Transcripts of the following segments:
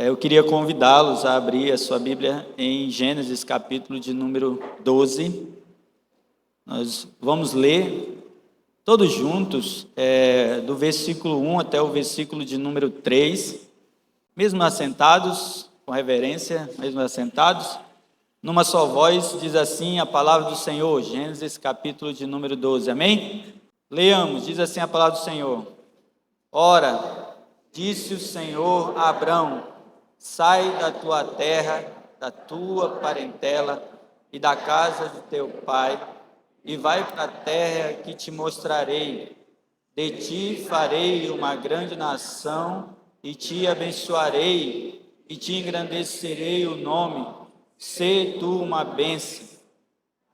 Eu queria convidá-los a abrir a sua Bíblia em Gênesis, capítulo de número 12. Nós vamos ler todos juntos, do versículo 1 até o versículo de número 3. Mesmo assentados, com reverência, mesmo assentados, numa só voz, diz assim a palavra do Senhor, Gênesis, capítulo de número 12. Amém? Leamos, diz assim a palavra do Senhor. Ora, disse o Senhor a Abrão: sai da tua terra, da tua parentela e da casa de teu pai, e vai para a terra que te mostrarei. De ti farei uma grande nação, e te abençoarei, e te engrandecerei o nome. Sê tu uma bênção.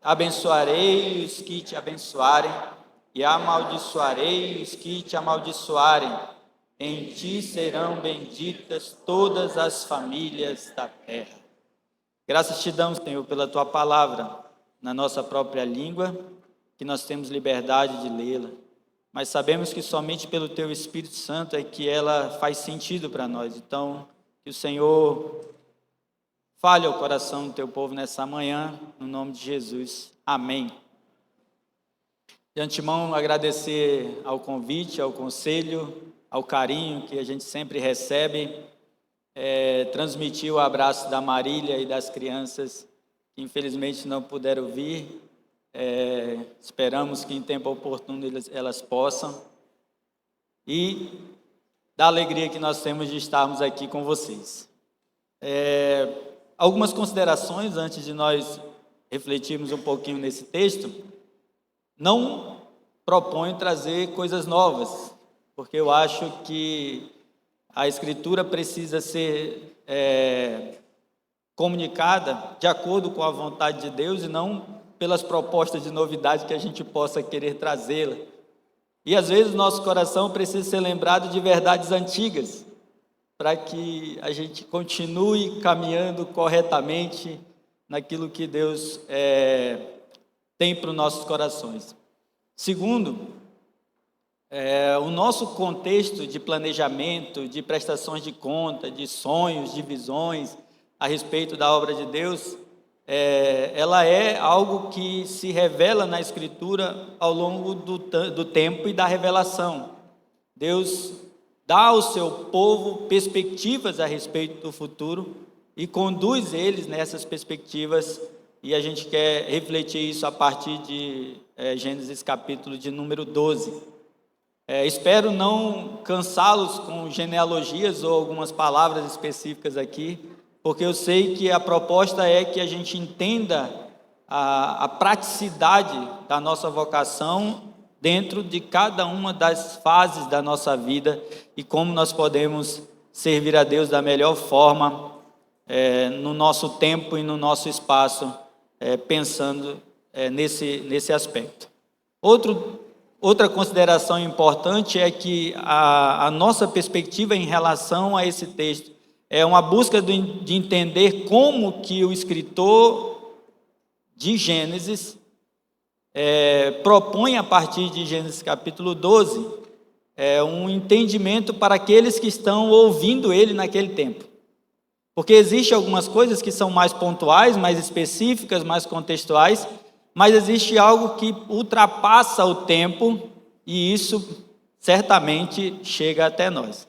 Abençoarei os que te abençoarem, e amaldiçoarei os que te amaldiçoarem. Em ti serão benditas todas as famílias da terra. Graças te damos, Senhor, pela tua palavra, na nossa própria língua, que nós temos liberdade de lê-la, mas sabemos que somente pelo teu Espírito Santo é que ela faz sentido para nós. Então, que o Senhor fale ao coração do teu povo nessa manhã, no nome de Jesus. Amém. De antemão, agradecer ao convite, ao conselho, ao carinho que a gente sempre recebe, transmitir o abraço da Marília e das crianças que infelizmente não puderam vir. Esperamos que em tempo oportuno elas possam, e da alegria que nós temos de estarmos aqui com vocês. Algumas considerações antes de nós refletirmos um pouquinho nesse texto. Não proponho trazer coisas novas, porque eu acho que a Escritura precisa ser comunicada de acordo com a vontade de Deus e não pelas propostas de novidade que a gente possa querer trazê-la. E às vezes o nosso coração precisa ser lembrado de verdades antigas, para que a gente continue caminhando corretamente naquilo que Deus tem para os nossos corações. Segundo, o nosso contexto de planejamento, de prestações de conta, de sonhos, de visões a respeito da obra de Deus, ela é algo que se revela na Escritura ao longo do tempo e da revelação. Deus dá ao seu povo perspectivas a respeito do futuro e conduz eles nessas perspectivas, e a gente quer refletir isso a partir de Gênesis capítulo de número 12. Espero não cansá-los com genealogias ou algumas palavras específicas aqui, porque eu sei que a proposta é que a gente entenda a praticidade da nossa vocação dentro de cada uma das fases da nossa vida e como nós podemos servir a Deus da melhor forma no nosso tempo e no nosso espaço, pensando nesse aspecto. Outra consideração importante é que a nossa perspectiva em relação a esse texto é uma busca de entender como que o escritor de Gênesis propõe, a partir de Gênesis capítulo 12, um entendimento para aqueles que estão ouvindo ele naquele tempo. Porque existem algumas coisas que são mais pontuais, mais específicas, mais contextuais, mas existe algo que ultrapassa o tempo, e isso certamente chega até nós.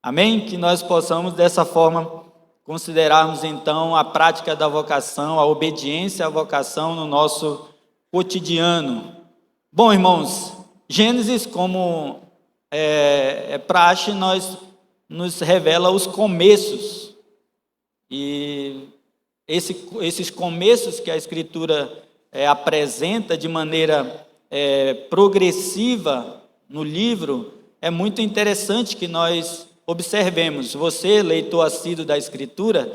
Amém? Que nós possamos dessa forma considerarmos então a prática da vocação, a obediência à vocação no nosso cotidiano. Bom, irmãos, Gênesis, como praxe, nos revela os começos, e esses começos que a Escritura apresenta de maneira progressiva no livro, é muito interessante que nós observemos. Você, leitor assíduo da Escritura,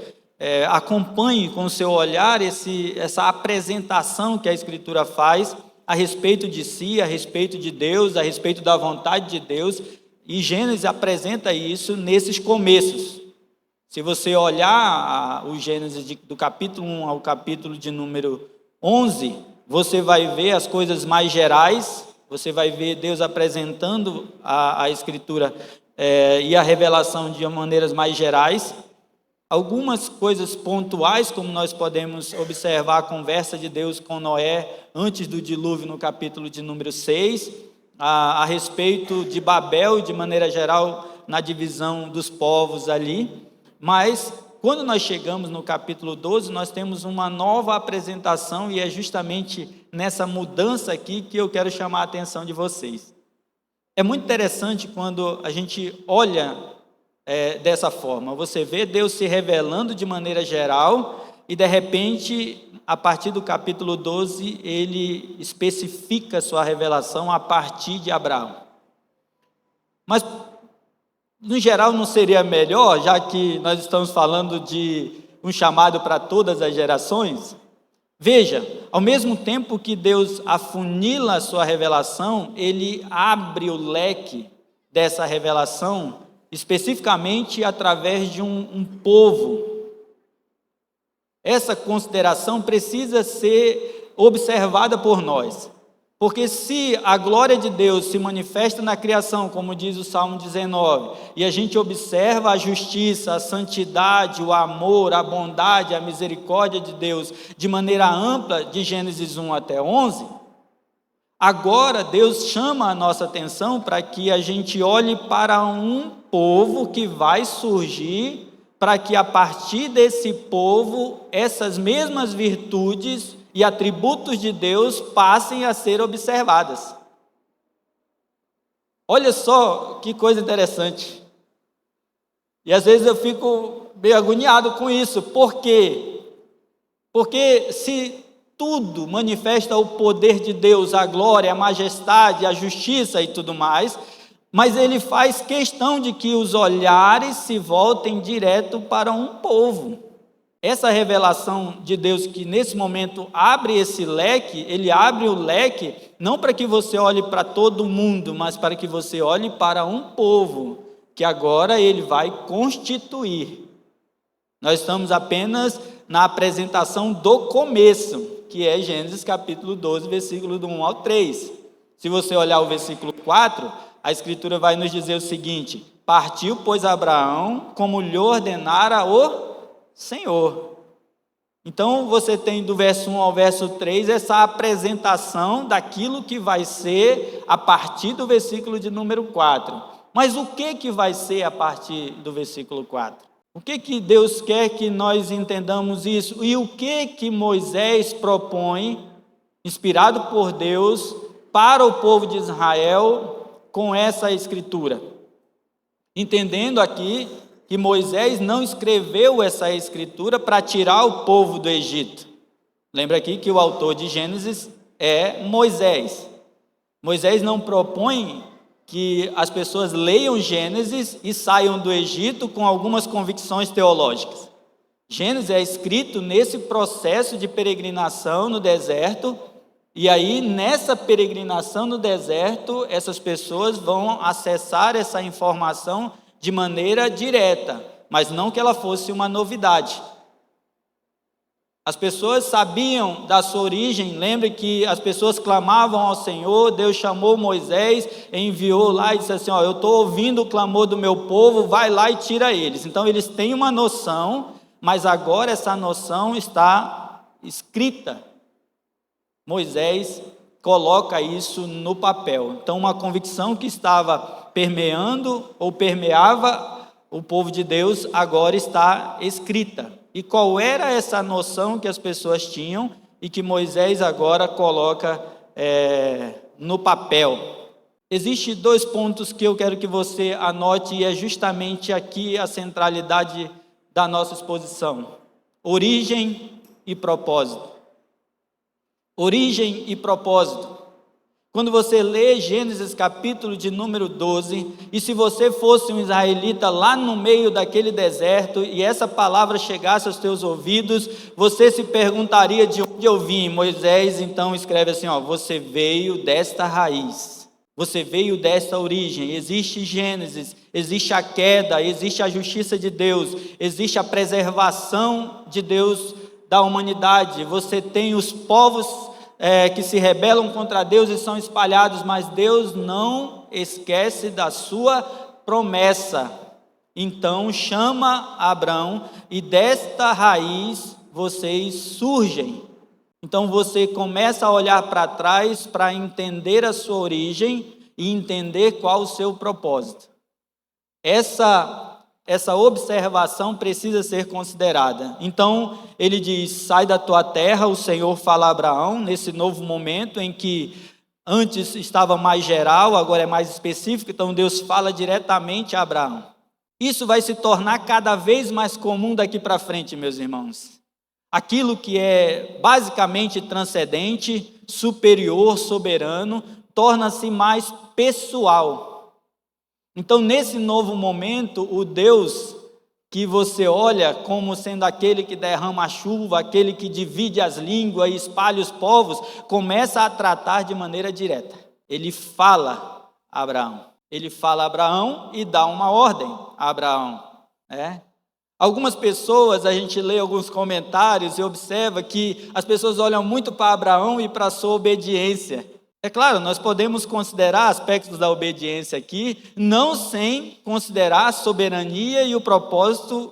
acompanhe com o seu olhar essa apresentação que a Escritura faz a respeito de si, a respeito de Deus, a respeito da vontade de Deus, e Gênesis apresenta isso nesses começos. Se você olhar o Gênesis do capítulo 1 ao capítulo de número 11, você vai ver as coisas mais gerais, você vai ver Deus apresentando a Escritura e a revelação de maneiras mais gerais, algumas coisas pontuais, como nós podemos observar a conversa de Deus com Noé antes do dilúvio, no capítulo de número 6, a respeito de Babel, de maneira geral, na divisão dos povos ali. Mas, quando nós chegamos no capítulo 12, nós temos uma nova apresentação, e é justamente nessa mudança aqui que eu quero chamar a atenção de vocês. É muito interessante quando a gente olha dessa forma. Você vê Deus se revelando de maneira geral e, de repente, a partir do capítulo 12, ele especifica sua revelação a partir de Abraão. Mas, no geral, não seria melhor, já que nós estamos falando de um chamado para todas as gerações? Veja, ao mesmo tempo que Deus afunila a sua revelação, ele abre o leque dessa revelação, especificamente através de um povo. Essa consideração precisa ser observada por nós, porque se a glória de Deus se manifesta na criação, como diz o Salmo 19, e a gente observa a justiça, a santidade, o amor, a bondade, a misericórdia de Deus de maneira ampla, de Gênesis 1 até 11, agora Deus chama a nossa atenção para que a gente olhe para um povo que vai surgir, para que a partir desse povo, essas mesmas virtudes e atributos de Deus passem a ser observadas. Olha só que coisa interessante. E às vezes eu fico meio agoniado com isso. Por quê? Porque se tudo manifesta o poder de Deus, a glória, a majestade, a justiça e tudo mais, mas ele faz questão de que os olhares se voltem direto para um povo. Essa revelação de Deus que nesse momento abre esse leque, ele abre o leque não para que você olhe para todo mundo, mas para que você olhe para um povo, que agora ele vai constituir. Nós estamos apenas na apresentação do começo, que é Gênesis capítulo 12, versículo do 1 ao 3. Se você olhar o versículo 4, a Escritura vai nos dizer o seguinte: partiu, pois, Abraão, como lhe ordenara o Senhor. Então você tem do verso 1 ao verso 3 essa apresentação daquilo que vai ser a partir do versículo de número 4. Mas o que vai ser a partir do versículo 4? O que Deus quer que nós entendamos isso? E o que Moisés propõe, inspirado por Deus, para o povo de Israel com essa escritura? Entendendo aqui que Moisés não escreveu essa escritura para tirar o povo do Egito. Lembra aqui que o autor de Gênesis é Moisés. Moisés não propõe que as pessoas leiam Gênesis e saiam do Egito com algumas convicções teológicas. Gênesis é escrito nesse processo de peregrinação no deserto, e aí nessa peregrinação no deserto, essas pessoas vão acessar essa informação de maneira direta, mas não que ela fosse uma novidade. As pessoas sabiam da sua origem. Lembre que as pessoas clamavam ao Senhor, Deus chamou Moisés, enviou lá e disse assim: eu estou ouvindo o clamor do meu povo, vai lá e tira eles. Então eles têm uma noção, mas agora essa noção está escrita. Moisés coloca isso no papel. Então uma convicção que estava permeando ou permeava o povo de Deus agora está escrita. E qual era essa noção que as pessoas tinham e que Moisés agora coloca no papel? Existem 2 pontos que eu quero que você anote, e é justamente aqui a centralidade da nossa exposição: origem e propósito. Origem e propósito. Quando você lê Gênesis capítulo de número 12, e se você fosse um israelita lá no meio daquele deserto, e essa palavra chegasse aos teus ouvidos, você se perguntaria: de onde eu vim? Moisés então escreve assim: você veio desta raiz, você veio desta origem. Existe Gênesis, existe a queda, existe a justiça de Deus, existe a preservação de Deus da humanidade. Você tem os povos que se rebelam contra Deus e são espalhados, mas Deus não esquece da sua promessa. então chama Abrão, e desta raiz vocês surgem. Então você começa a olhar para trás para entender a sua origem e entender qual o seu propósito. Essa observação precisa ser considerada. Então ele diz: sai da tua terra, o Senhor fala a Abraão, nesse novo momento em que antes estava mais geral, agora é mais específico, então Deus fala diretamente a Abraão. Isso vai se tornar cada vez mais comum daqui para frente, meus irmãos. Aquilo que é basicamente transcendente, superior, soberano, torna-se mais pessoal. Então, nesse novo momento, o Deus que você olha como sendo aquele que derrama a chuva, aquele que divide as línguas e espalha os povos, começa a tratar de maneira direta. Ele fala a Abraão. Ele fala a Abraão e dá uma ordem a Abraão. Algumas pessoas, a gente lê alguns comentários e observa que as pessoas olham muito para Abraão e para a sua obediência. É claro, nós podemos considerar aspectos da obediência aqui, não sem considerar a soberania e o propósito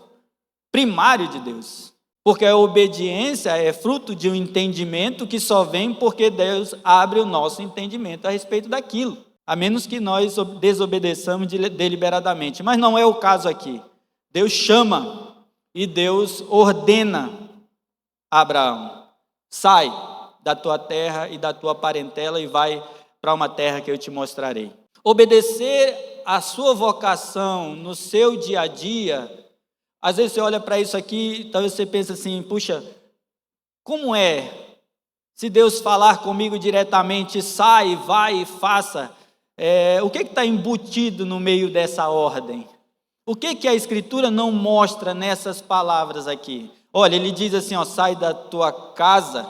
primário de Deus. Porque a obediência é fruto de um entendimento que só vem porque Deus abre o nosso entendimento a respeito daquilo, a menos que nós desobedeçamos deliberadamente. Mas não é o caso aqui. Deus chama e Deus ordena a Abraão: sai da tua terra e da tua parentela e vai para uma terra que eu te mostrarei. Obedecer a sua vocação no seu dia a dia, às vezes você olha para isso aqui, talvez você pense assim: puxa, como é se Deus falar comigo diretamente, sai, vai e faça? O que está embutido no meio dessa ordem? O que a Escritura não mostra nessas palavras aqui? Olha, ele diz assim, sai da tua casa,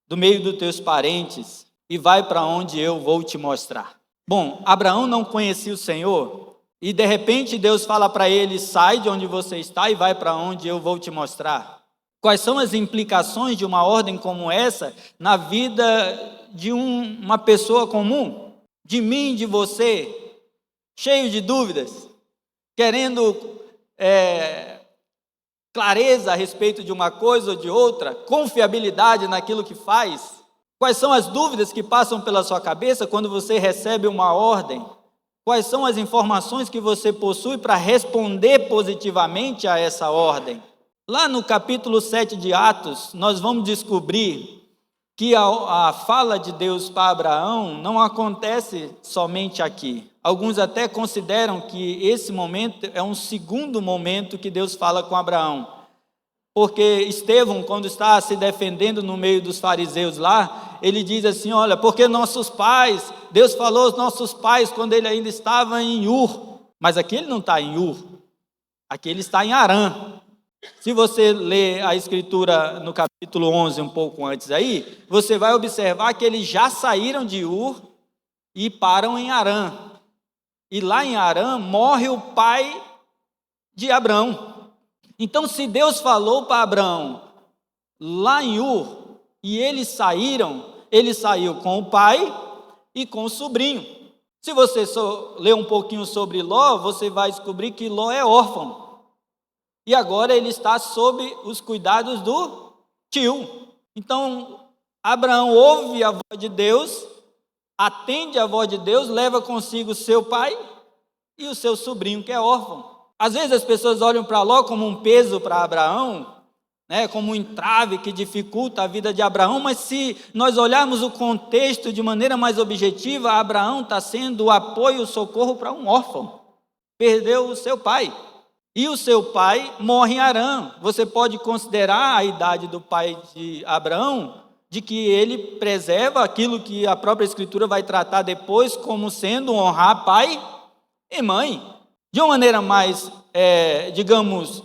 do meio dos teus parentes, e vai para onde eu vou te mostrar. Bom, Abraão não conhecia o Senhor, e de repente Deus fala para ele: sai de onde você está e vai para onde eu vou te mostrar. Quais são as implicações de uma ordem como essa na vida de uma pessoa comum? De mim, de você, cheio de dúvidas, querendo clareza a respeito de uma coisa ou de outra, confiabilidade naquilo que faz. Quais são as dúvidas que passam pela sua cabeça quando você recebe uma ordem? Quais são as informações que você possui para responder positivamente a essa ordem? Lá no capítulo 7 de Atos, nós vamos descobrir que a fala de Deus para Abraão não acontece somente aqui. Alguns até consideram que esse momento é um segundo momento que Deus fala com Abraão. Porque Estevão, quando está se defendendo no meio dos fariseus lá, ele diz assim: olha, porque nossos pais, Deus falou aos nossos pais quando ele ainda estava em Ur. Mas aqui ele não está em Ur, aqui ele está em Harã. Se você ler a Escritura no capítulo 11, um pouco antes aí, você vai observar que eles já saíram de Ur e param em Harã. E lá em Harã morre o pai de Abrão. Então, se Deus falou para Abraão lá em Ur e eles saiu com o pai e com o sobrinho. Se você ler um pouquinho sobre Ló, você vai descobrir que Ló é órfão. E agora ele está sob os cuidados do tio. Então, Abraão ouve a voz de Deus, atende a voz de Deus, leva consigo seu pai e o seu sobrinho, que é órfão. Às vezes as pessoas olham para Ló como um peso para Abraão, como um entrave que dificulta a vida de Abraão, mas se nós olharmos o contexto de maneira mais objetiva, Abraão está sendo o apoio, o socorro para um órfão. Perdeu o seu pai. E o seu pai morre em Harã. Você pode considerar a idade do pai de Abraão, de que ele preserva aquilo que a própria Escritura vai tratar depois como sendo honrar pai e mãe. De uma maneira mais, digamos,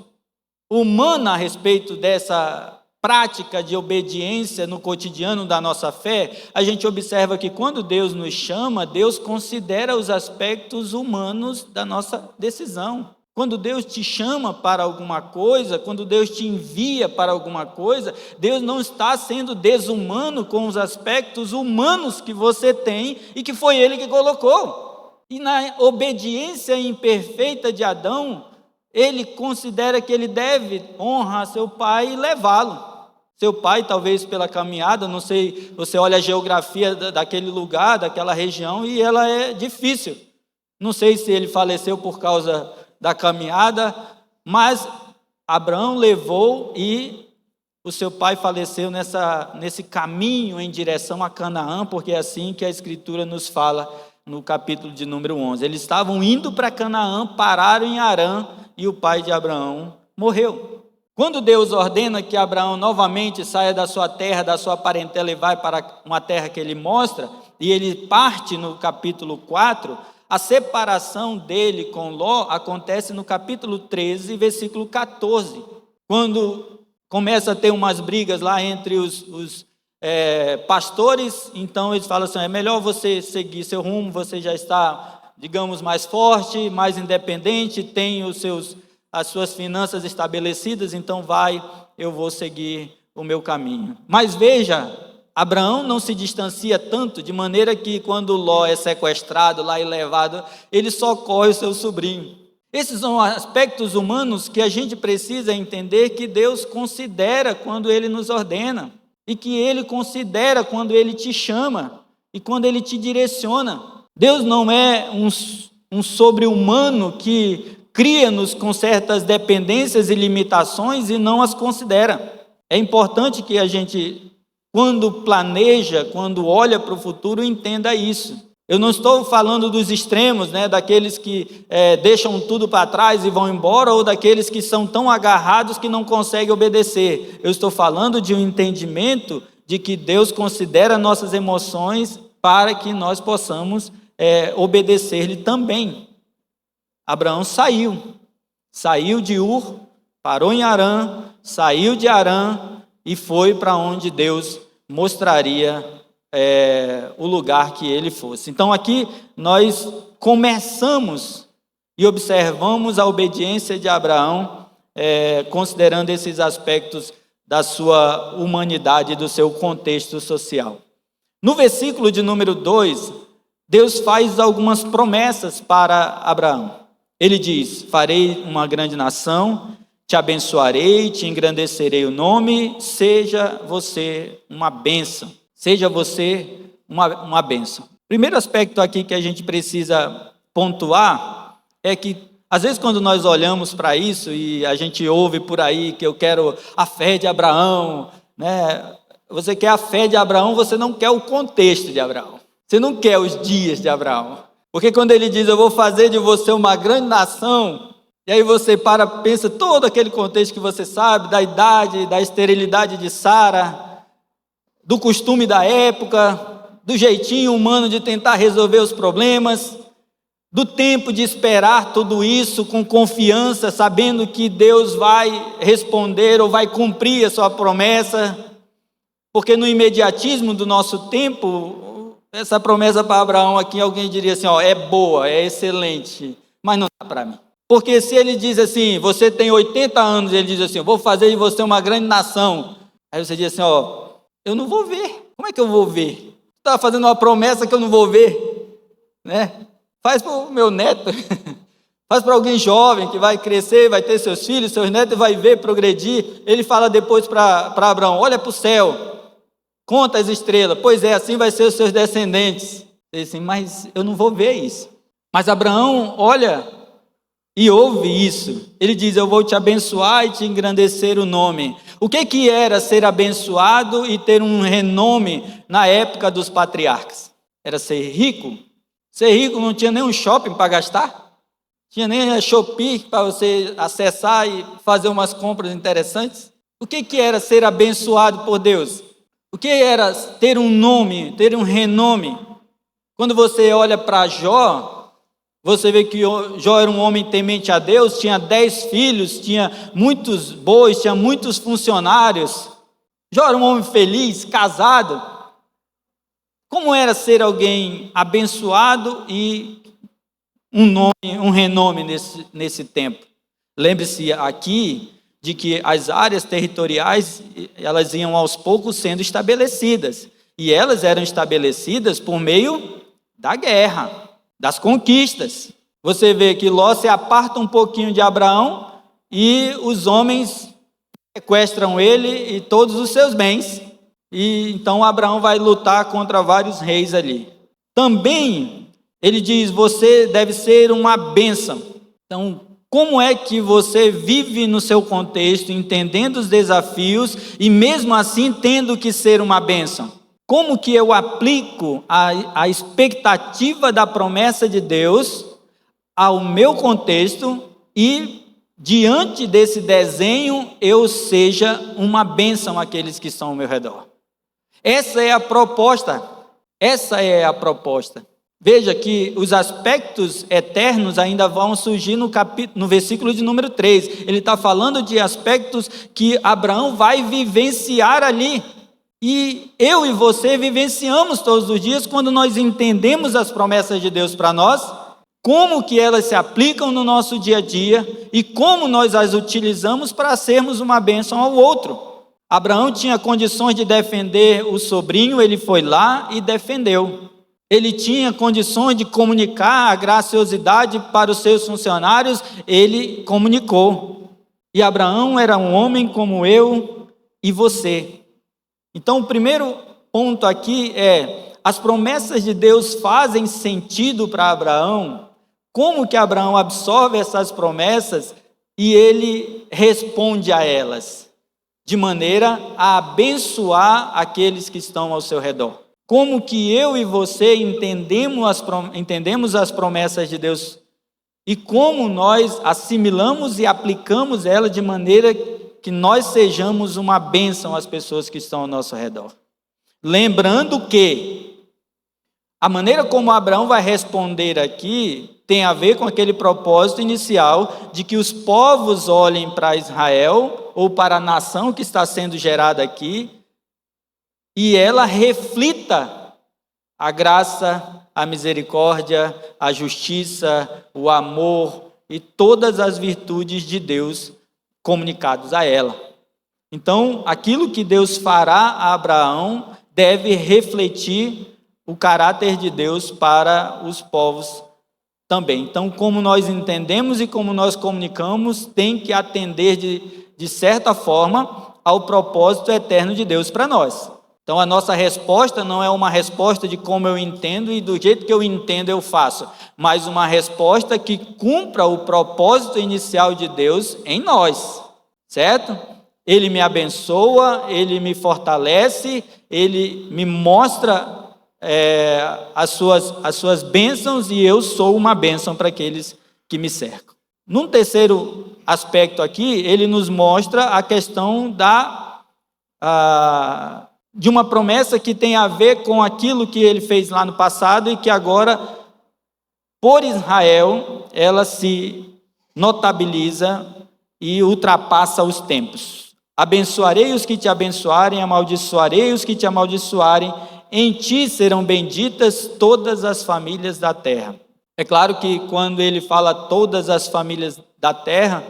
humana a respeito dessa prática de obediência no cotidiano da nossa fé, a gente observa que quando Deus nos chama, Deus considera os aspectos humanos da nossa decisão. Quando Deus te chama para alguma coisa, quando Deus te envia para alguma coisa, Deus não está sendo desumano com os aspectos humanos que você tem e que foi Ele que colocou. E na obediência imperfeita de Adão, ele considera que ele deve honrar seu pai e levá-lo. Seu pai, talvez pela caminhada, não sei, você olha a geografia daquele lugar, daquela região, e ela é difícil. Não sei se ele faleceu por causa da caminhada, mas Abraão levou e o seu pai faleceu nesse caminho em direção a Canaã, porque é assim que a Escritura nos fala no capítulo de número 11. Eles estavam indo para Canaã, pararam em Harã e o pai de Abraão morreu. Quando Deus ordena que Abraão novamente saia da sua terra, da sua parentela e vai para uma terra que ele mostra, e ele parte no capítulo 4, a separação dele com Ló acontece no capítulo 13, versículo 14, quando começa a ter umas brigas lá entre os pastores. Então eles falam assim, é melhor você seguir seu rumo, você já está, digamos, mais forte, mais independente, tem as suas finanças estabelecidas, então eu vou seguir o meu caminho. Mas veja, Abraão não se distancia tanto, de maneira que quando Ló é sequestrado lá e levado, ele socorre o seu sobrinho. Esses são aspectos humanos que a gente precisa entender que Deus considera quando Ele nos ordena, e que Ele considera quando Ele te chama, e quando Ele te direciona. Deus não é um sobre-humano que cria-nos com certas dependências e limitações e não as considera. É importante que a gente, quando planeja, quando olha para o futuro, entenda isso. Eu não estou falando dos extremos, daqueles que deixam tudo para trás e vão embora, ou daqueles que são tão agarrados que não conseguem obedecer. Eu estou falando de um entendimento de que Deus considera nossas emoções para que nós possamos obedecer-lhe também. Abraão saiu de Ur, parou em Harã, saiu de Harã e foi para onde Deus mostraria o lugar que ele fosse. Então aqui nós começamos e observamos a obediência de Abraão, considerando esses aspectos da sua humanidade e do seu contexto social. No versículo de número 2, Deus faz algumas promessas para Abraão. Ele diz, farei uma grande nação, te abençoarei, te engrandecerei o nome, seja você uma bênção. Seja você uma bênção. Primeiro aspecto aqui que a gente precisa pontuar é que, às vezes, quando nós olhamos para isso e a gente ouve por aí que eu quero a fé de Abraão, você quer a fé de Abraão, você não quer o contexto de Abraão. Você não quer os dias de Abraão. Porque quando ele diz, eu vou fazer de você uma grande nação, e aí você pensa todo aquele contexto que você sabe, da idade, da esterilidade de Sara, do costume da época, do jeitinho humano de tentar resolver os problemas, do tempo de esperar tudo isso com confiança, sabendo que Deus vai responder ou vai cumprir a sua promessa, porque no imediatismo do nosso tempo, essa promessa para Abraão aqui, alguém diria assim, é boa, é excelente, mas não dá para mim. Porque se ele diz assim, você tem 80 anos, ele diz assim, eu vou fazer de você uma grande nação, aí você diz assim, eu não vou ver. Como é que eu vou ver? Você está fazendo uma promessa que eu não vou ver, Faz para o meu neto, faz para alguém jovem que vai crescer, vai ter seus filhos, seus netos, vai ver progredir. Ele fala depois para Abraão, olha para o céu, conta as estrelas, pois assim vai ser os seus descendentes. Ele diz assim, mas eu não vou ver isso. Mas Abraão olha e ouve isso. Ele diz, eu vou te abençoar e te engrandecer o nome. O que era ser abençoado e ter um renome na época dos patriarcas? Era ser rico. Ser rico não tinha nem um shopping para gastar. Tinha nem a Shopee para você acessar e fazer umas compras interessantes. O que era ser abençoado por Deus? O que era ter um nome, ter um renome? Quando você olha para Jó, você vê que Jó era um homem temente a Deus, tinha 10 filhos, tinha muitos bois, tinha muitos funcionários. Jó era um homem feliz, casado. Como era ser alguém abençoado e um renome nesse tempo? Lembre-se aqui de que as áreas territoriais, elas iam aos poucos sendo estabelecidas. E elas eram estabelecidas por meio da guerra, das conquistas. Você vê que Ló se aparta um pouquinho de Abraão e os homens sequestram ele e todos os seus bens. E então Abraão vai lutar contra vários reis ali. Também ele diz: você deve ser uma bênção. Então, como é que você vive no seu contexto, entendendo os desafios e mesmo assim tendo que ser uma bênção? Como que eu aplico a expectativa da promessa de Deus ao meu contexto e, diante desse desenho, eu seja uma bênção àqueles que estão ao meu redor? Essa é a proposta. Essa é a proposta. Veja que os aspectos eternos ainda vão surgir no versículo de número 3. Ele está falando de aspectos que Abraão vai vivenciar ali. E eu e você vivenciamos todos os dias quando nós entendemos as promessas de Deus para nós, como que elas se aplicam no nosso dia a dia e como nós as utilizamos para sermos uma bênção ao outro. Abraão tinha condições de defender o sobrinho, ele foi lá e defendeu. Ele tinha condições de comunicar a graciosidade para os seus funcionários, ele comunicou. E Abraão era um homem como eu e você. Então, o primeiro ponto aqui é: as promessas de Deus fazem sentido para Abraão. Como que Abraão absorve essas promessas e ele responde a elas? De maneira a abençoar aqueles que estão ao seu redor. Como que eu e você entendemos as promessas de Deus e como nós assimilamos e aplicamos elas de maneira que nós sejamos uma bênção às pessoas que estão ao nosso redor. Lembrando que a maneira como Abraão vai responder aqui tem a ver com aquele propósito inicial de que os povos olhem para Israel ou para a nação que está sendo gerada aqui e ela reflita a graça, a misericórdia, a justiça, o amor e todas as virtudes de Deus comunicados a ela. Então, aquilo que Deus fará a Abraão deve refletir o caráter de Deus para os povos também. Então, como nós entendemos e como nós comunicamos, tem que atender de certa forma ao propósito eterno de Deus para nós. Então, a nossa resposta não é uma resposta de como eu entendo e do jeito que eu entendo eu faço, mas uma resposta que cumpra o propósito inicial de Deus em nós, certo? Ele me abençoa, Ele me fortalece, Ele me mostra as suas bênçãos e eu sou uma bênção para aqueles que me cercam. Num terceiro aspecto aqui, ele nos mostra a questão de uma promessa que tem a ver com aquilo que ele fez lá no passado e que agora, por Israel, ela se notabiliza e ultrapassa os tempos. Abençoarei os que te abençoarem, amaldiçoarei os que te amaldiçoarem, em ti serão benditas todas as famílias da terra. É claro que quando ele fala todas as famílias da terra,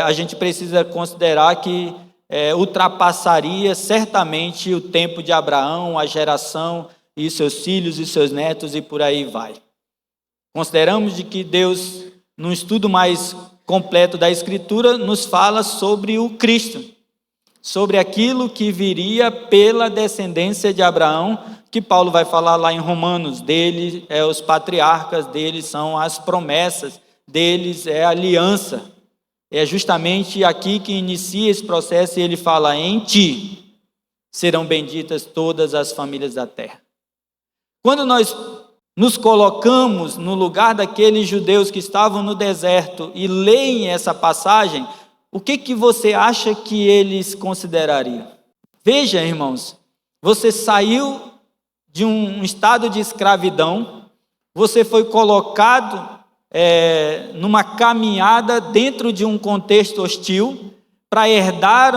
a gente precisa considerar que ultrapassaria certamente o tempo de Abraão, a geração e seus filhos e seus netos e por aí vai. Consideramos de que Deus, num estudo mais completo da Escritura, nos fala sobre o Cristo, sobre aquilo que viria pela descendência de Abraão, que Paulo vai falar lá em Romanos, dele os patriarcas, deles são as promessas, deles é a aliança. É justamente aqui que inicia esse processo e ele fala: em ti serão benditas todas as famílias da terra. Quando nós nos colocamos no lugar daqueles judeus que estavam no deserto e leem essa passagem, o que você acha que eles considerariam? Veja, irmãos, você saiu de um estado de escravidão, você foi colocado numa caminhada dentro de um contexto hostil para herdar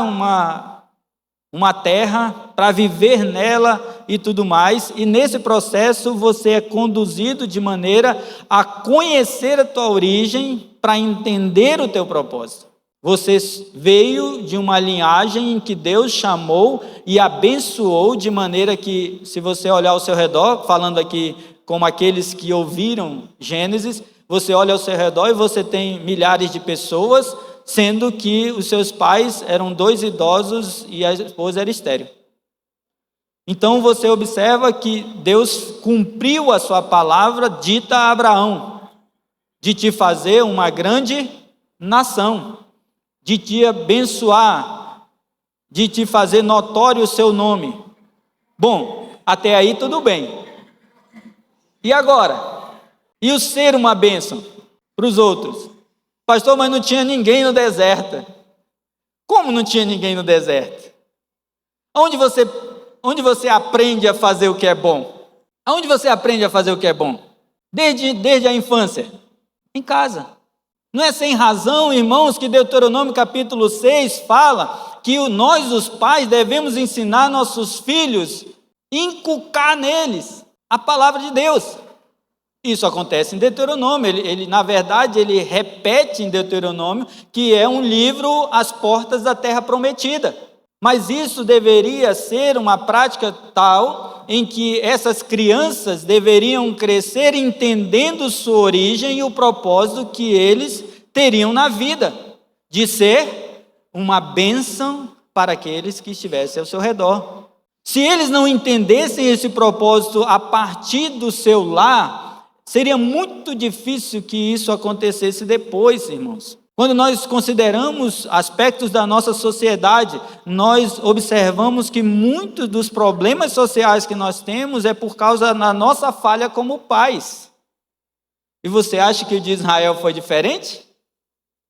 uma terra, para viver nela e tudo mais, e nesse processo você é conduzido de maneira a conhecer a tua origem para entender o teu propósito. Você veio de uma linhagem em que Deus chamou e abençoou de maneira que, se você olhar ao seu redor, falando aqui como aqueles que ouviram Gênesis, você olha ao seu redor e você tem milhares de pessoas, sendo que os seus pais eram 2 idosos e a esposa era estéril. Então você observa que Deus cumpriu a sua palavra dita a Abraão, de te fazer uma grande nação, de te abençoar, de te fazer notório o seu nome. Bom, até aí tudo bem. E agora? E o ser uma bênção para os outros? Pastor, mas não tinha ninguém no deserto. Como não tinha ninguém no deserto? Onde você aprende a fazer o que é bom? Aonde você aprende a fazer o que é bom? Desde a infância. Em casa. Não é sem razão, irmãos, que Deuteronômio capítulo 6 fala que nós, os pais, devemos ensinar nossos filhos, inculcar neles a palavra de Deus. Isso acontece em Deuteronômio, na verdade, ele repete em Deuteronômio que é um livro às portas da terra prometida. Mas isso deveria ser uma prática tal em que essas crianças deveriam crescer entendendo sua origem e o propósito que eles teriam na vida, de ser uma bênção para aqueles que estivessem ao seu redor. Se eles não entendessem esse propósito a partir do seu lar, seria muito difícil que isso acontecesse depois, irmãos. Quando nós consideramos aspectos da nossa sociedade, nós observamos que muitos dos problemas sociais que nós temos é por causa da nossa falha como pais. E você acha que o de Israel foi diferente?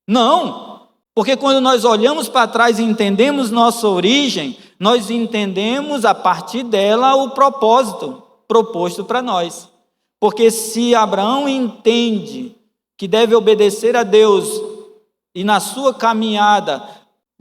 Não, porque quando nós olhamos para trás e entendemos nossa origem, nós entendemos a partir dela o propósito proposto para nós. Porque se Abraão entende que deve obedecer a Deus e na sua caminhada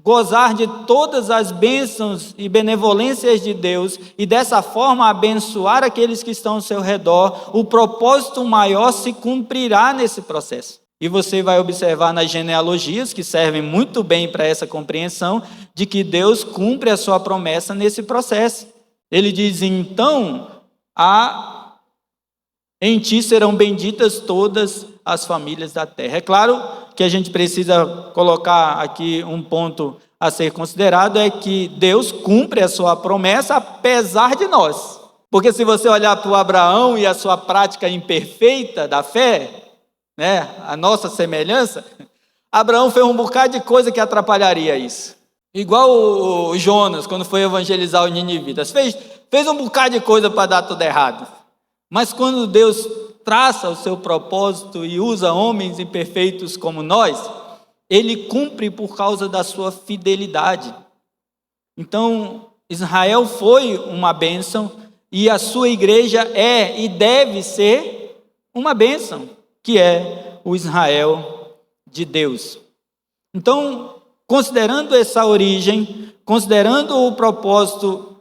gozar de todas as bênçãos e benevolências de Deus e dessa forma abençoar aqueles que estão ao seu redor, o propósito maior se cumprirá nesse processo. E você vai observar nas genealogias, que servem muito bem para essa compreensão, de que Deus cumpre a sua promessa nesse processo. Ele diz, então, em ti serão benditas todas as famílias da terra. É claro que a gente precisa colocar aqui um ponto a ser considerado, é que Deus cumpre a sua promessa apesar de nós. Porque se você olhar para o Abraão e a sua prática imperfeita da fé, né, a nossa semelhança, Abraão fez um bocado de coisa que atrapalharia isso. Igual o Jonas, quando foi evangelizar os ninivitas, fez um bocado de coisa para dar tudo errado. Mas quando Deus traça o seu propósito e usa homens imperfeitos como nós, ele cumpre por causa da sua fidelidade. Então, Israel foi uma bênção e a sua igreja é e deve ser uma bênção, que é o Israel de Deus. Então, considerando essa origem, considerando o propósito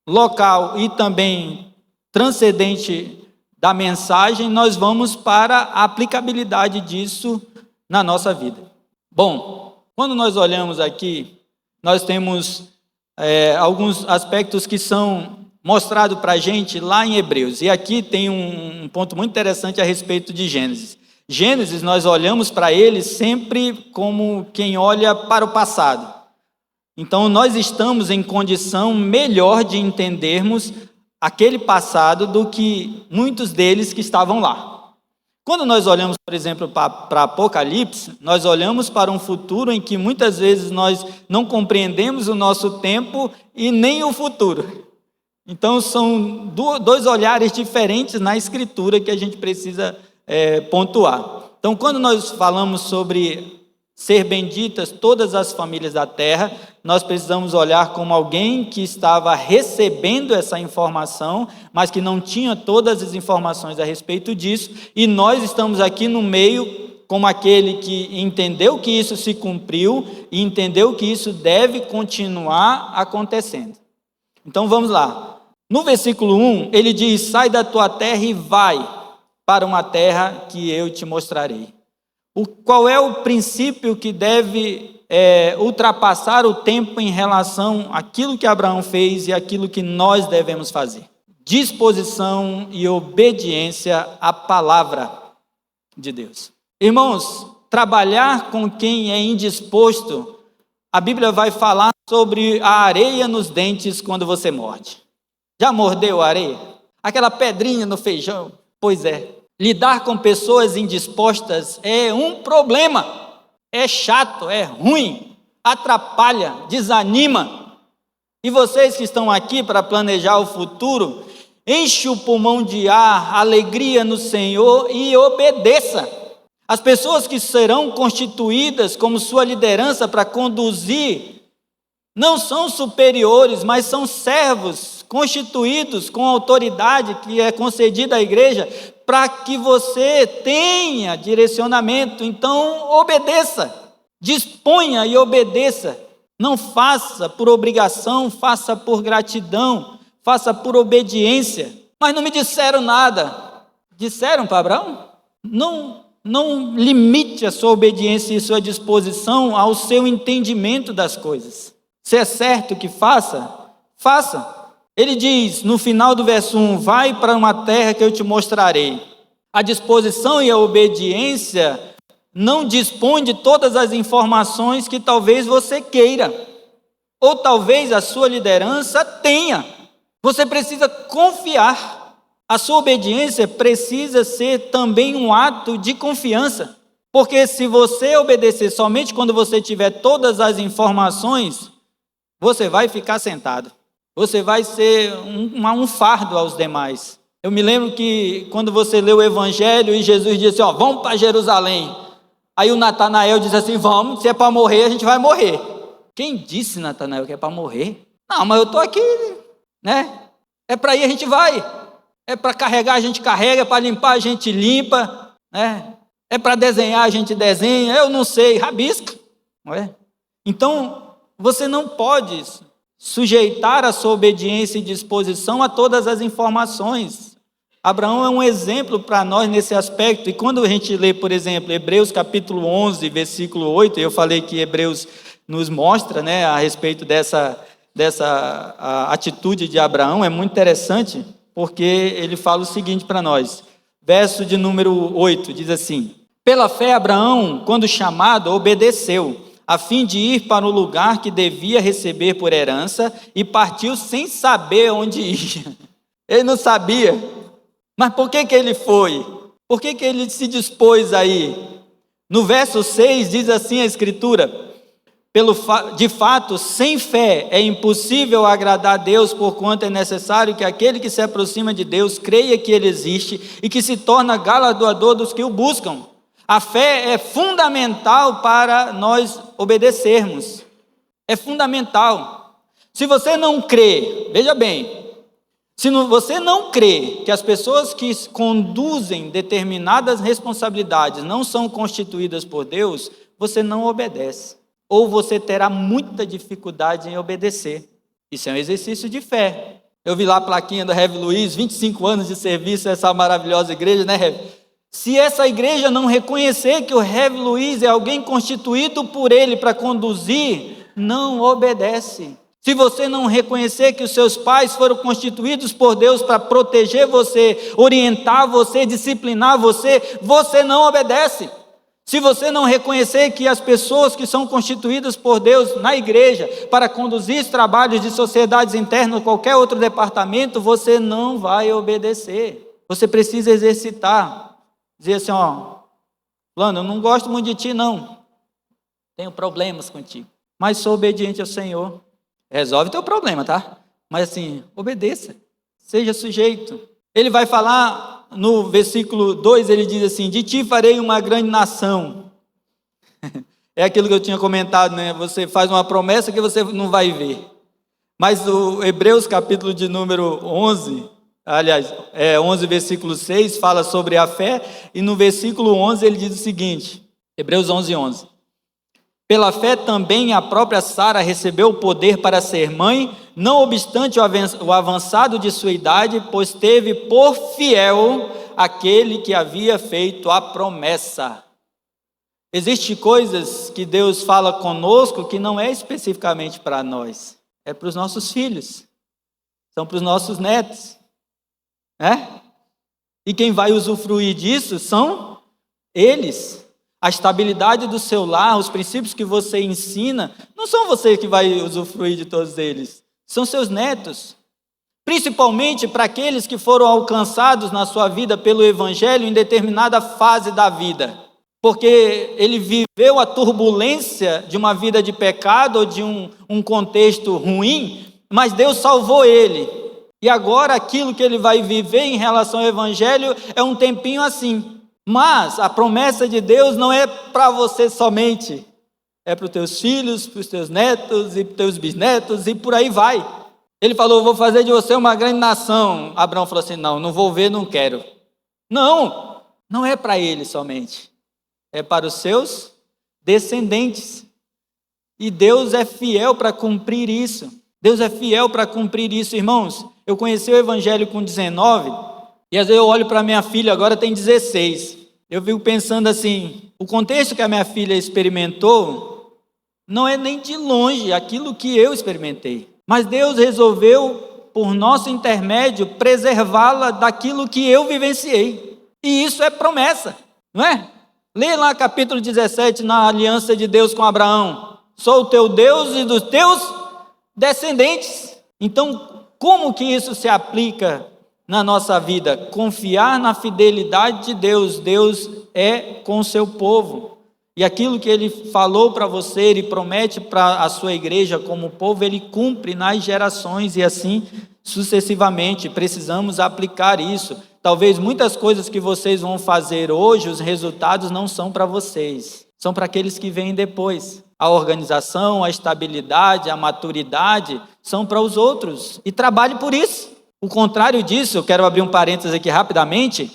local e também transcendente da mensagem, nós vamos para a aplicabilidade disso na nossa vida. Bom, quando nós olhamos aqui, nós temos alguns aspectos que são mostrados para a gente lá em Hebreus. E aqui tem um ponto muito interessante a respeito de Gênesis. Gênesis, nós olhamos para ele sempre como quem olha para o passado. Então, nós estamos em condição melhor de entendermos aquele passado do que muitos deles que estavam lá. Quando nós olhamos, por exemplo, para Apocalipse, nós olhamos para um futuro em que muitas vezes nós não compreendemos o nosso tempo e nem o futuro. Então, são dois olhares diferentes na Escritura que a gente precisa pontuar. Então, quando nós falamos sobre ser benditas todas as famílias da terra, nós precisamos olhar como alguém que estava recebendo essa informação, mas que não tinha todas as informações a respeito disso, e nós estamos aqui no meio como aquele que entendeu que isso se cumpriu e entendeu que isso deve continuar acontecendo. Então vamos lá. No versículo 1, ele diz: sai da tua terra e vai para uma terra que eu te mostrarei. Qual é o princípio que deve ultrapassar o tempo em relação àquilo que Abraão fez e àquilo que nós devemos fazer? disposição e obediência à palavra de Deus. Irmãos, trabalhar com quem é indisposto, a Bíblia vai falar sobre a areia nos dentes quando você morde. Já mordeu a areia? Aquela pedrinha no feijão? Pois é. Lidar com pessoas indispostas é um problema. É chato, é ruim, atrapalha, desanima. E vocês que estão aqui para planejar o futuro, enche o pulmão de ar, alegria no Senhor e obedeça. As pessoas que serão constituídas como sua liderança para conduzir, não são superiores, mas são servos constituídos com autoridade que é concedida à igreja, para que você tenha direcionamento. Então, obedeça, disponha e obedeça. Não faça por obrigação, faça por gratidão, faça por obediência. Mas não me disseram nada. Disseram para Abraão? Não limite a sua obediência e sua disposição ao seu entendimento das coisas. Se é certo que faça, faça. Ele diz no final do verso 1, vai para uma terra que eu te mostrarei. A disposição e a obediência não dispõe de todas as informações que talvez você queira, ou talvez a sua liderança tenha. Você precisa confiar. A sua obediência precisa ser também um ato de confiança, porque se você obedecer somente quando você tiver todas as informações, você vai ficar sentado. Você vai ser um fardo aos demais. Eu me lembro que quando você lê o Evangelho e Jesus disse, vamos para Jerusalém. Aí o Natanael diz assim, vamos, se é para morrer, a gente vai morrer. Quem disse, Natanael, que é para morrer? Não, mas eu estou aqui, né? É para ir, a gente vai. É para carregar, a gente carrega, para limpar, a gente limpa, né? É para desenhar, a gente desenha, eu não sei, rabisca, não é? Então, você não pode sujeitar a sua obediência e disposição a todas as informações. Abraão é um exemplo para nós nesse aspecto, e quando a gente lê, por exemplo, Hebreus capítulo 11, versículo 8, eu falei que Hebreus nos mostra, né, a respeito dessa atitude de Abraão, é muito interessante, porque ele fala o seguinte para nós, verso de número 8, diz assim, pela fé Abraão, quando chamado, obedeceu, a fim de ir para o lugar que devia receber por herança, e partiu sem saber onde ia. Ele não sabia, mas por que ele foi? Por que ele se dispôs a ir? No verso 6 diz assim a Escritura, de fato, sem fé é impossível agradar a Deus, porquanto é necessário que aquele que se aproxima de Deus creia que Ele existe e que se torna galardoador dos que o buscam. A fé é fundamental para nós obedecermos. É fundamental. Se você não crê, veja bem, se você não crê que as pessoas que conduzem determinadas responsabilidades não são constituídas por Deus, você não obedece. Ou você terá muita dificuldade em obedecer. Isso é um exercício de fé. Eu vi lá a plaquinha do Rev Luiz, 25 anos de serviço a essa maravilhosa igreja, né, Rev? Se essa igreja não reconhecer que o Rev Luiz é alguém constituído por ele para conduzir, não obedece. Se você não reconhecer que os seus pais foram constituídos por Deus para proteger você, orientar você, disciplinar você, você não obedece. Se você não reconhecer que as pessoas que são constituídas por Deus na igreja para conduzir os trabalhos de sociedades internas ou qualquer outro departamento, você não vai obedecer. Você precisa exercitar. Dizer assim, Fulano, eu não gosto muito de ti, não. Tenho problemas contigo. Mas sou obediente ao Senhor. Resolve teu problema, tá? Mas assim, obedeça. Seja sujeito. Ele vai falar... No versículo 2 ele diz assim, de ti farei uma grande nação. É aquilo que eu tinha comentado, né? Você faz uma promessa que você não vai ver. Mas o Hebreus capítulo de número 11, aliás, 11 versículo 6, fala sobre a fé. E no versículo 11 ele diz o seguinte, Hebreus 11, 11. Pela fé também a própria Sara recebeu o poder para ser mãe, não obstante o avançado de sua idade, pois teve por fiel aquele que havia feito a promessa. Existem coisas que Deus fala conosco que não é especificamente para nós, é para os nossos filhos, são para os nossos netos. né? E quem vai usufruir disso são eles. A estabilidade do seu lar, os princípios que você ensina, não são você que vai usufruir de todos eles, são seus netos. Principalmente para aqueles que foram alcançados na sua vida pelo Evangelho em determinada fase da vida. Porque ele viveu a turbulência de uma vida de pecado ou de um contexto ruim, mas Deus salvou ele. E agora aquilo que ele vai viver em relação ao Evangelho é um tempinho assim. Mas a promessa de Deus não é para você somente, é para os teus filhos, para os teus netos e para os teus bisnetos e por aí vai. Ele falou, vou fazer de você uma grande nação. Abraão falou assim, não vou ver, não quero. Não é para ele somente, é para os seus descendentes. E Deus é fiel para cumprir isso. Deus é fiel para cumprir isso, irmãos. Eu conheci o Evangelho com 19, e às vezes eu olho para minha filha, agora tem 16. Eu fico pensando assim, o contexto que a minha filha experimentou não é nem de longe aquilo que eu experimentei. Mas Deus resolveu, por nosso intermédio, preservá-la daquilo que eu vivenciei. E isso é promessa, não é? Lê lá capítulo 17, na aliança de Deus com Abraão. Sou o teu Deus e dos teus descendentes. Então, como que isso se aplica na nossa vida? Confiar na fidelidade de Deus. Deus é com o seu povo. E aquilo que ele falou para você, ele promete para a sua igreja como povo, ele cumpre nas gerações e assim sucessivamente. Precisamos aplicar isso. Talvez muitas coisas que vocês vão fazer hoje, os resultados não são para vocês, são para aqueles que vêm depois. A organização, a estabilidade, a maturidade são para os outros. E trabalhe por isso. O contrário disso, eu quero abrir um parênteses aqui rapidamente.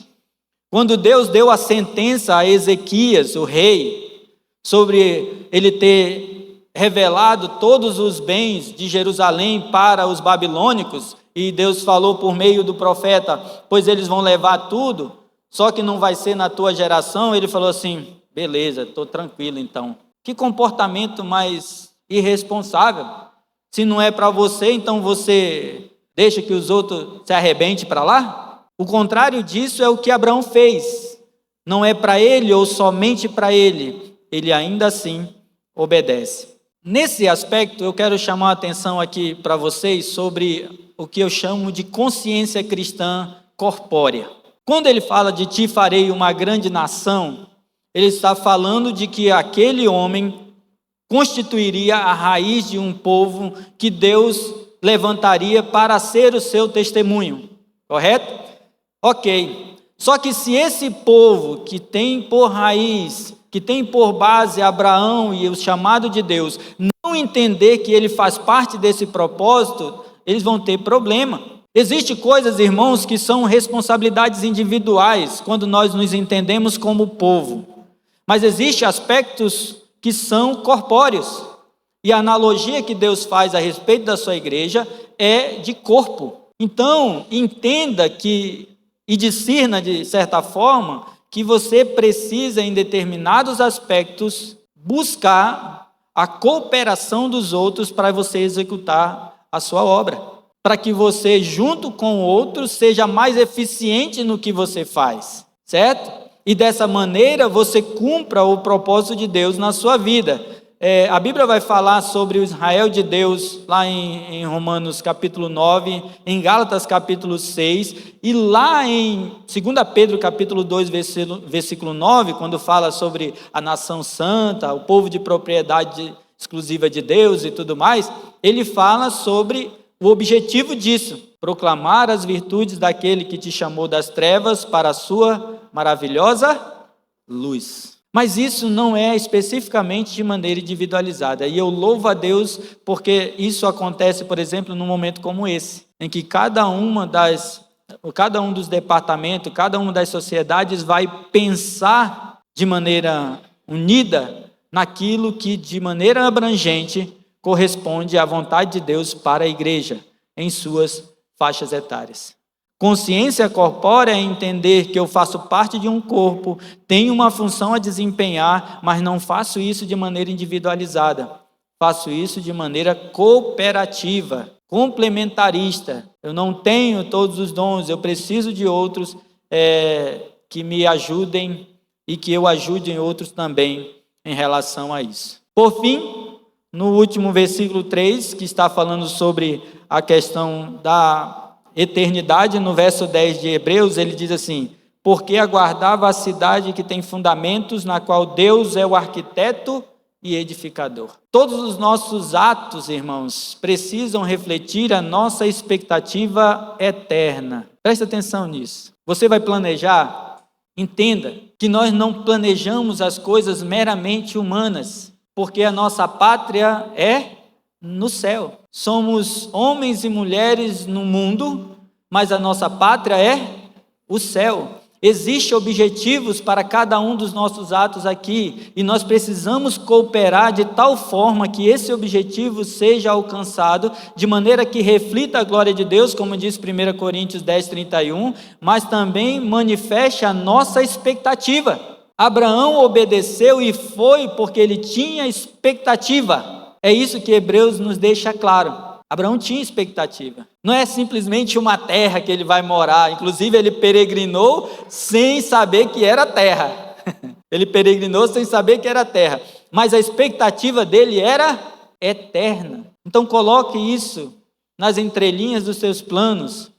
Quando Deus deu a sentença a Ezequias, o rei, sobre ele ter revelado todos os bens de Jerusalém para os babilônicos, e Deus falou por meio do profeta, pois eles vão levar tudo, só que não vai ser na tua geração, ele falou assim, beleza, estou tranquilo então. Que comportamento mais irresponsável. Se não é para você, então você deixa que os outros se arrebentem para lá? O contrário disso é o que Abraão fez. Não é para ele ou somente para ele. Ele ainda assim obedece. Nesse aspecto, eu quero chamar a atenção aqui para vocês sobre o que eu chamo de consciência cristã corpórea. Quando ele fala de ti farei uma grande nação, ele está falando de que aquele homem constituiria a raiz de um povo que Deus levantaria para ser o seu testemunho. Correto? Ok. Só que se esse povo que tem por raiz, que tem por base Abraão e o chamado de Deus, não entender que ele faz parte desse propósito, eles vão ter problema. Existem coisas, irmãos, que são responsabilidades individuais, quando nós nos entendemos como povo. Mas existem aspectos que são corpóreos. E a analogia que Deus faz a respeito da sua igreja é de corpo. Então, entenda que, e discirna de certa forma, que você precisa, em determinados aspectos, buscar a cooperação dos outros para você executar a sua obra. Para que você, junto com outros, seja mais eficiente no que você faz. Certo? E dessa maneira você cumpra o propósito de Deus na sua vida. A Bíblia vai falar sobre o Israel de Deus lá em Romanos capítulo 9, em Gálatas capítulo 6, e lá em 2 Pedro capítulo 2, versículo 9, quando fala sobre a nação santa, o povo de propriedade exclusiva de Deus e tudo mais, ele fala sobre o objetivo disso, proclamar as virtudes daquele que te chamou das trevas para a sua maravilhosa luz. Mas isso não é especificamente de maneira individualizada. E eu louvo a Deus porque isso acontece, por exemplo, num momento como esse, em que cada um dos departamentos, cada uma das sociedades vai pensar de maneira unida naquilo que de maneira abrangente corresponde à vontade de Deus para a igreja em suas faixas etárias. Consciência corpórea é entender que eu faço parte de um corpo, tenho uma função a desempenhar, mas não faço isso de maneira individualizada. Faço isso de maneira cooperativa. complementarista. Eu não tenho todos os dons, eu preciso de outros que me ajudem e que eu ajude outros também em relação a isso. Por fim, no último versículo 3, que está falando sobre a questão da eternidade, no verso 10 de Hebreus, ele diz assim: porque aguardava a cidade que tem fundamentos, na qual Deus é o arquiteto e edificador. Todos os nossos atos, irmãos, precisam refletir a nossa expectativa eterna. Presta atenção nisso. Você vai planejar? Entenda que nós não planejamos as coisas meramente humanas, porque a nossa pátria é no céu. Somos homens e mulheres no mundo, mas a nossa pátria é o céu. Existem objetivos para cada um dos nossos atos aqui, e nós precisamos cooperar de tal forma que esse objetivo seja alcançado, de maneira que reflita a glória de Deus, como diz 1 Coríntios 10:31, mas também manifeste a nossa expectativa. Abraão obedeceu e foi porque ele tinha expectativa. É isso que Hebreus nos deixa claro. Abraão tinha expectativa. Não é simplesmente uma terra que ele vai morar. Inclusive, ele peregrinou sem saber que era terra. Ele peregrinou sem saber que era terra. Mas a expectativa dele era eterna. Então, coloque isso nas entrelinhas dos seus planos,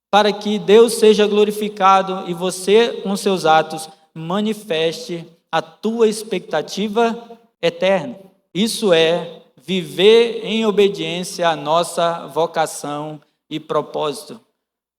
para que Deus seja glorificado e você, com seus atos, manifeste a tua expectativa eterna. Isso é viver em obediência à nossa vocação e propósito.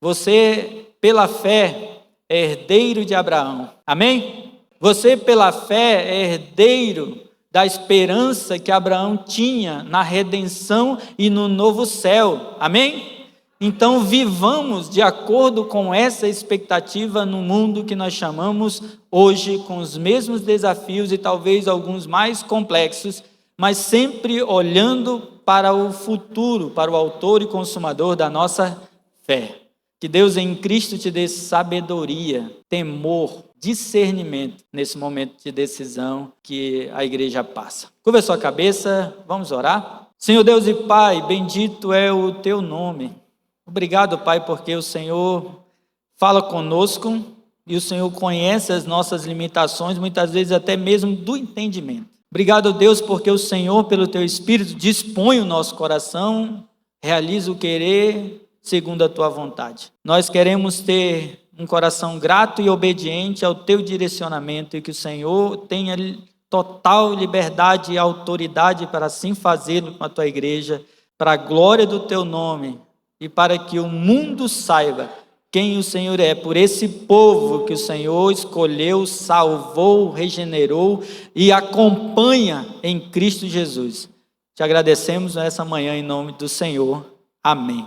Você, pela fé, é herdeiro de Abraão. Amém? Você, pela fé, é herdeiro da esperança que Abraão tinha na redenção e no novo céu. Amém? Então, vivamos de acordo com essa expectativa no mundo que nós chamamos hoje, com os mesmos desafios e talvez alguns mais complexos, mas sempre olhando para o futuro, para o autor e consumador da nossa fé. Que Deus em Cristo te dê sabedoria, temor, discernimento nesse momento de decisão que a igreja passa. Curva a sua cabeça, vamos orar. Senhor Deus e Pai, bendito é o teu nome. Obrigado, Pai, porque o Senhor fala conosco e o Senhor conhece as nossas limitações, muitas vezes até mesmo do entendimento. Obrigado, Deus, porque o Senhor, pelo Teu Espírito, dispõe o nosso coração, realiza o querer segundo a Tua vontade. Nós queremos ter um coração grato e obediente ao Teu direcionamento e que o Senhor tenha total liberdade e autoridade para assim fazê-lo com a Tua igreja, para a glória do Teu nome e para que o mundo saiba quem o Senhor é, por esse povo que o Senhor escolheu, salvou, regenerou e acompanha em Cristo Jesus. Te agradecemos nessa manhã em nome do Senhor. Amém.